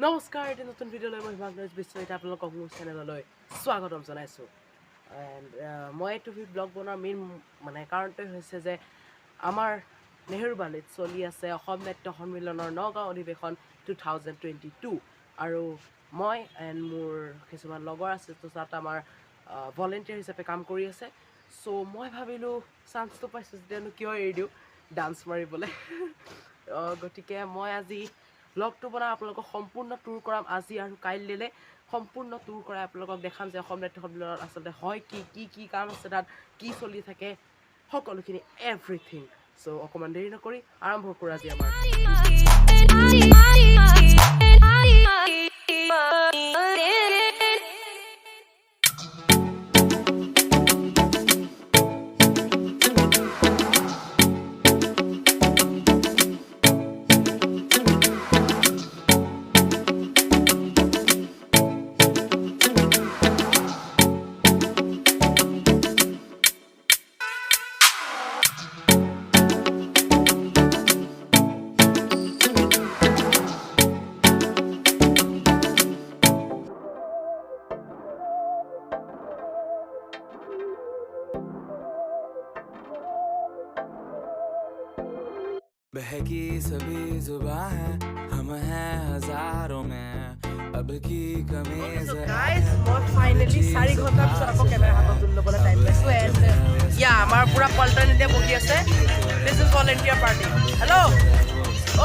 নমস্কাৰ, এটা নতুন ভিডিঅ'লৈ মই হিমাংশ বিশ্বজিৎ আপোনালোকক মোৰ চেনেললৈ স্বাগতম জনাইছোঁ। এণ্ড মই এইটো ব্লগ বনোৱাৰ মেইন কাৰণটোৱে হৈছে যে আমাৰ নেহেৰুবালিত চলি আছে অসম নাট্য সন্মিলনৰ নগাঁও অধিৱেশন 2022 আৰু মই এণ্ড মোৰ কিছুমান লগৰ আছে তাত আমাৰ ভলেণ্টিয়াৰ হিচাপে কাম কৰি আছে। চ' মই ভাবিলোঁ চান্সটো পাইছোঁ যেতিয়ানো কিয় এৰি দিওঁ ডান্স মাৰিবলৈ। গতিকে মই আজি ব্লগটো বনাই আপোনালোকক সম্পূৰ্ণ টুৰ কৰাম আজি আৰু কাইলৈ সম্পূৰ্ণ টুৰ কৰাই আপোনালোকক দেখাম যে অসম নাট্য সন্মিলনত আচলতে হয় কি কাম আছে তাত কি চলি থাকে সকলোখিনি এভৰিথিং। চ' অকণমান দেৰি নকৰি আৰম্ভ কৰোঁ আজি আমাৰ बहकी सभी जुबां हैं हम हैं हजारों में अब की कमी গাইজ মই ফাইনেলি 4 ঘণ্টাৰ পিছত আকৌ কেমেৰা হাতত তুলি ল'বলৈ টাইম পাইছোঁ। এণ্ড আমাৰ পুৰা পল্টন এতিয়া বহি আছে। This is volunteer party. Hello'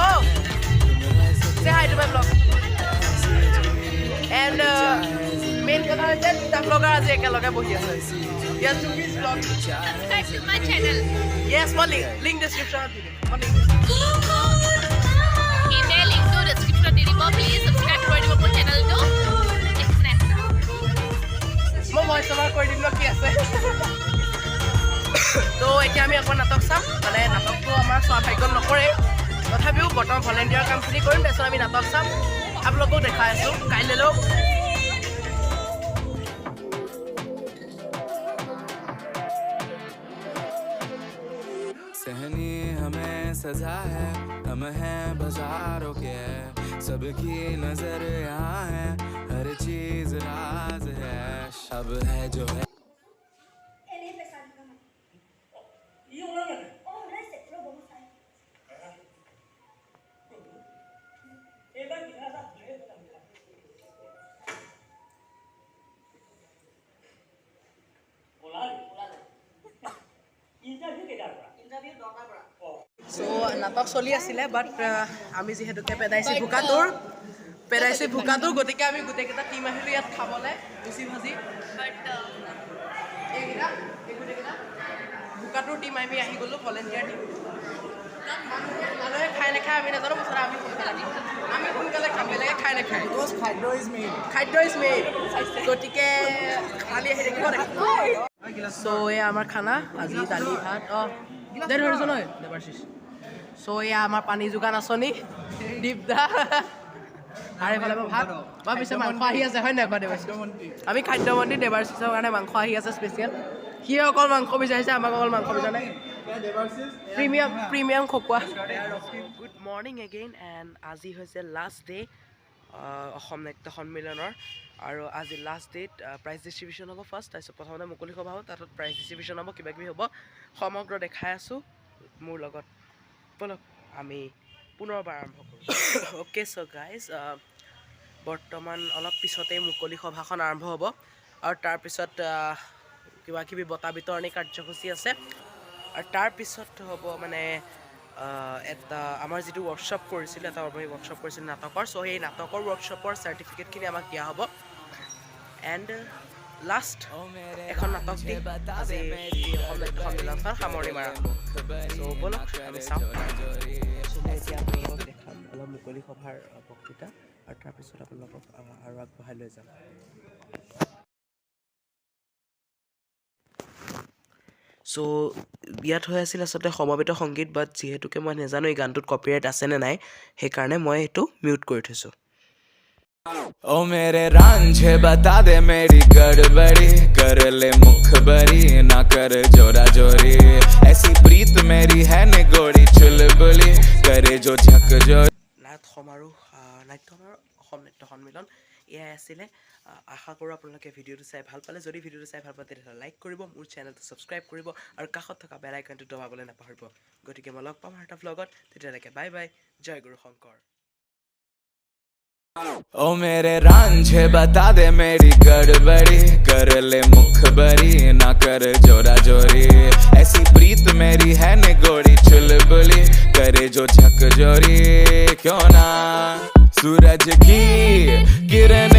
অ' say hi to my blog. And main কথা হৈছে দুটা ব্লগাৰ আজি একেলগে বহি আছে। Yes, to his vlog. Subscribe to my channel. Yes, Molly. Link description of video. Molly. Email link to description di bawah. Please subscribe to my channel to. মই voice over কৰি দিম কি আছে। তো এতিয়া আমি আকৌ নাটক চাম। মানে নাটকটো আমাৰ স্বাভাৱিকত নকৰে তথাপিও বৰ্তমান ভলেণ্টিয়াৰ কামখিনি কৰিম তাৰপিছত আমি নাটক চাম আপোনালোকক দেখাই আছোঁ কাইলৈও। सहनी हमें सजा है हम हैं बाजारों के सबकी नजर यहाँ है हर चीज राज है अब है जो है চ' নাটক চলি আছিলে বাট আমি যিহেতুকে পেদাইছি ভোকাটোৰ গতিকে আমি গোটেইকেইটা টিম আহিলোঁ ইয়াত খাবলৈ লুচি ভাজি। এইকেইটা ভোকাটোৰ টিম আমি আহি গ'লোঁ ভলেণ্টিয়াৰ টিম। মানুহে খাই নাখায় আমি নাজানো মুঠতে আমি সোনকালে খাম বেলেগে খাই নাখায়। খাদ্য ইজ মেইন গতিকে খালি আহি থাকিব লাগিব। চ' এয়া আমাৰ খানা আজি দালি ভাত ধৰিছোঁ নহয় দেৱাশিষ। চ' এয়া আমাৰ পানী যোগান আঁচনি দীপদা আৰু এইফালে ভাত বা পিছে মাংস আহি আছে হয় নাই কোৱা দেৱাশিষ? আমি খাদ্যমন্ত্ৰী দেৱাশিষৰ কাৰণে মাংস আহি আছে স্পেচিয়েল। সি অকল মাংস বিচাৰিছে আমাক অকল মাংস বিচৰা নাই। প্ৰিমিয়াম খকুৱা। গুড মৰ্ণিং এগেইন এণ্ড আজি হৈছে লাষ্ট ডে অসম নাট্য সন্মিলনৰ আৰু আজি লাষ্ট ডেট প্ৰাইজ ডিষ্ট্ৰিবিউশ্যন হ'ব ফাৰ্ষ্ট তাৰপিছত প্ৰথমতে মুকলি সভা হ'ব তাত প্ৰাইজ ডিষ্ট্ৰিবিউশ্যন হ'ব কিবাকিবি হ'ব সমগ্ৰ দেখাই আছোঁ মোৰ লগত। বলক আমি পুনৰবাৰ আৰম্ভ কৰোঁ। অ'কে চ' গাইজ বৰ্তমান অলপ পিছতেই মুকলি সভাখন আৰম্ভ হ'ব আৰু তাৰপিছত কিবাকিবি বঁটা বিতৰণী কাৰ্যসূচী আছে আৰু তাৰপিছত হ'ব মানে এটা আমাৰ যিটো ৱৰ্কশ্বপ কৰিছিলোঁ এটা ৱৰ্কশ্বপ কৰিছিলোঁ নাটকৰ। চ' সেই নাটকৰ ৱৰ্কশ্বপৰ চাৰ্টিফিকেটখিনি আমাক দিয়া হ'ব এণ্ড লাষ্ট এখন নাটক দি আজি অসম নাট্য সন্মিলনখন সামৰণি মাৰা হ'ব। চ' ব'লক আমি চাওঁ। এতিয়া আপোনালোকক দেখাম অলপ মুকলি সভাৰ বক্তৃতা আৰু তাৰপিছত আপোনালোকক আৰু আগবঢ়াই লৈ যাম। চ' ইয়াত হৈ আছিল আচলতে সমবেত সংগীত বাট যিহেতুকে মই নাজানো এই গানটোত কপিৰাইট আছেনে নাই সেইকাৰণে মই এইটো মিউট কৰি থৈছোঁ। ओ मेरे रांझे बता दे मेरी गड़बड़ी कर ले मुखबरी ना कर जोरा जोरी ऐसी प्रीत मेरी है निगोड़ी चुलबुली करे जो झकझोर। নাট সমাৰোহ নাট্য সমাৰোহ অসম নাট্য সন্মিলন এয়াই আছিলে। আশা কৰোঁ আপোনালোকে ভিডিঅ'টো চাই ভাল পালে। যদি ভিডিঅ'টো চাই ভাল পায় তেতিয়াহ'লে লাইক কৰিব, মোৰ চেনেলটো ছাবস্ক্ৰাইব কৰিব আৰু কাষত থকা বেল আইকনটো দবাবলৈ নাপাহৰিব। গতিকে মই লগ পাম আৰু এটা ভ্লগত। তেতিয়ালৈকে বাই বাই, জয় গুৰু শংকৰ। ओ मेरे रांझे बता दे मेरी गड़बड़ी, कर ले मुखबरी ना कर जोरा जोरी। ऐसी प्रीत मेरी है निगोड़ी चुलबुली, करे जो झकझोरी क्यों ना। सूरज की किरण